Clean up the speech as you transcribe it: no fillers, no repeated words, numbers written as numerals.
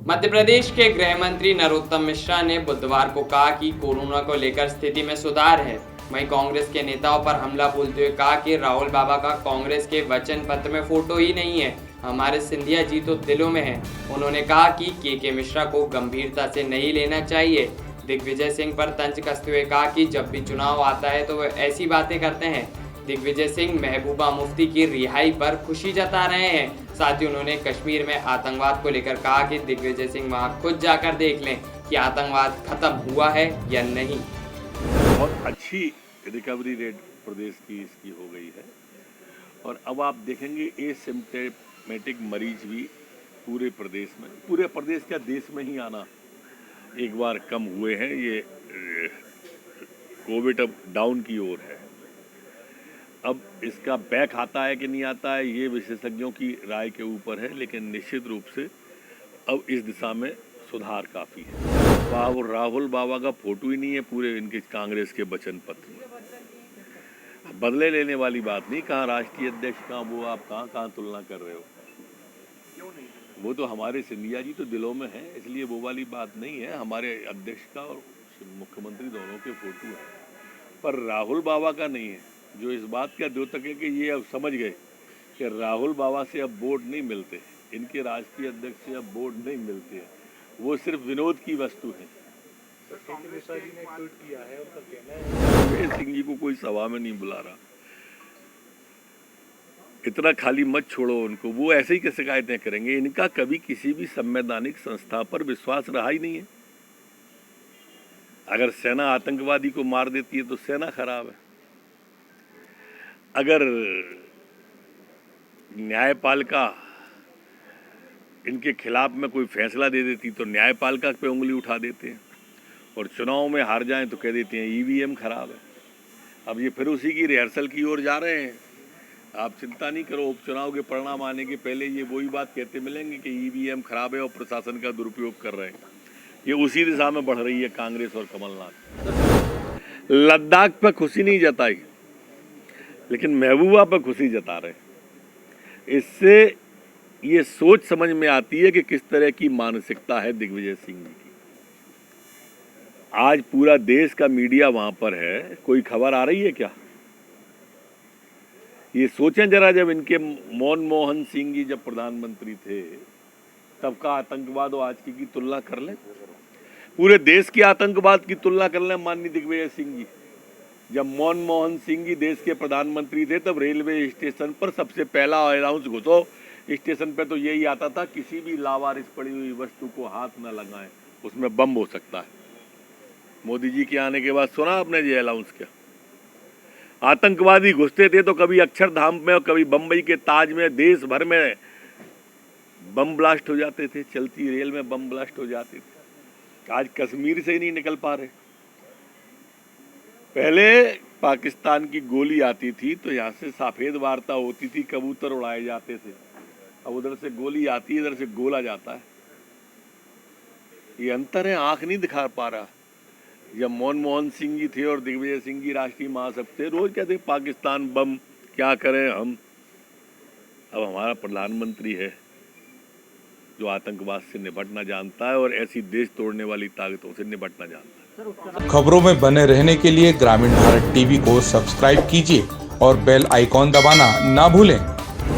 मध्य प्रदेश के गृह मंत्री नरोत्तम मिश्रा ने बुधवार को कहा कि कोरोना को लेकर स्थिति में सुधार है। वहीं कांग्रेस के नेताओं पर हमला बोलते हुए कहा कि राहुल बाबा का कांग्रेस के वचन पत्र में फोटो ही नहीं है, हमारे सिंधिया जी तो दिलों में है। उन्होंने कहा कि के मिश्रा को गंभीरता से नहीं लेना चाहिए। दिग्विजय सिंह पर तंज कसते हुए कहा कि जब भी चुनाव आता है तो वे ऐसी बातें करते हैं। दिग्विजय सिंह महबूबा मुफ्ती की रिहाई पर खुशी जता रहे हैं। साथ ही उन्होंने कश्मीर में आतंकवाद को लेकर कहा कि दिग्विजय सिंह वहां खुद जाकर देख लें कि आतंकवाद खत्म हुआ है या नहीं। बहुत अच्छी रिकवरी रेट प्रदेश की इसकी हो गई है और अब आप देखेंगे एसिम्प्टोमेटिक मरीज भी पूरे प्रदेश क्या देश में ही आना एक बार कम हुए हैं। ये कोविड अब डाउन की ओर है। अब इसका बैक आता है कि नहीं आता है ये विशेषज्ञों की राय के ऊपर है, लेकिन निश्चित रूप से अब इस दिशा में सुधार काफ़ी है। राहुल बाबा का फोटो ही नहीं है पूरे इनके कांग्रेस के वचन पत्र में। बदले लेने वाली बात नहीं, कहाँ राष्ट्रीय अध्यक्ष कहाँ वो, आप कहाँ तुलना कर रहे हो। वो तो हमारे सिंधिया जी तो दिलों में है, इसलिए वो वाली बात नहीं है। हमारे अध्यक्ष का और मुख्यमंत्री दोनों के फोटो है, पर राहुल बाबा का नहीं है। जो इस बात का द्योतक है कि ये अब समझ गए कि राहुल बाबा से अब वोट नहीं मिलते, इनके राष्ट्रीय अध्यक्ष से अब वोट नहीं मिलते हैं, वो सिर्फ विनोद की वस्तु है। सिंह जी को कोई सभा में नहीं बुला रहा, इतना खाली मत छोड़ो उनको, वो ऐसे ही शिकायतें करेंगे। इनका कभी किसी भी संवैधानिक संस्था पर विश्वास रहा ही नहीं है। अगर सेना आतंकवादी को मार देती है तो सेना खराब है, अगर न्यायपालिका इनके खिलाफ में कोई फैसला दे देती तो न्यायपालिका पे उंगली उठा देते हैं, और चुनाव में हार जाएं तो कह देते हैं ईवीएम खराब है। अब ये फिर उसी की रिहर्सल की ओर जा रहे हैं। आप चिंता नहीं करो, उपचुनाव के परिणाम आने के पहले ये वही बात कहते मिलेंगे कि ईवीएम खराब है और प्रशासन का दुरुपयोग कर रहे हैं। ये उसी दिशा में बढ़ रही है कांग्रेस और कमलनाथ। लद्दाख पर खुशी नहीं जताई, लेकिन महबूबा पर खुशी जता रहे। इससे ये सोच समझ में आती है कि किस तरह की मानसिकता है दिग्विजय सिंह जी की। आज पूरा देश का मीडिया वहां पर है, कोई खबर आ रही है क्या? ये सोचें जरा, जब इनके मनमोहन सिंह जी जब प्रधानमंत्री थे तब का आतंकवाद और आज की तुलना कर लें, पूरे देश के आतंकवाद की तुलना कर लें। माननीय दिग्विजय सिंह जी, जब मनमोहन सिंह जी देश के प्रधानमंत्री थे तब रेलवे स्टेशन पर सबसे पहला अनाउंस घुसो स्टेशन पे तो यही आता था, किसी भी लावारिस पड़ी हुई वस्तु को हाथ न लगाएं, उसमें बम हो सकता है। मोदी जी के आने के बाद सुना आपने ये अनाउंस किया? आतंकवादी घुसते थे तो कभी अक्षरधाम में और कभी बम्बई के ताज में, देश भर में बम ब्लास्ट हो जाते थे, चलती रेल में बम ब्लास्ट हो जाते थे। आज कश्मीर से ही नहीं निकल पा रहे। पहले पाकिस्तान की गोली आती थी तो यहाँ से सफेद वार्ता होती थी, कबूतर उड़ाए जाते थे। अब उधर से गोली आती है, इधर से गोला जाता है। ये अंतर है, आंख नहीं दिखा पा रहा। जब मनमोहन सिंह जी थे और दिग्विजय सिंह जी राष्ट्रीय महासचिव थे, रोज कहते पाकिस्तान बम, क्या करें हम। अब हमारा प्रधानमंत्री है जो आतंकवाद से निपटना जानता है और ऐसी देश तोड़ने वाली ताकतों से निपटना जानता है। खबरों में बने रहने के लिए ग्रामीण भारत टीवी को सब्सक्राइब कीजिए और बेल आइकॉन दबाना ना भूलें।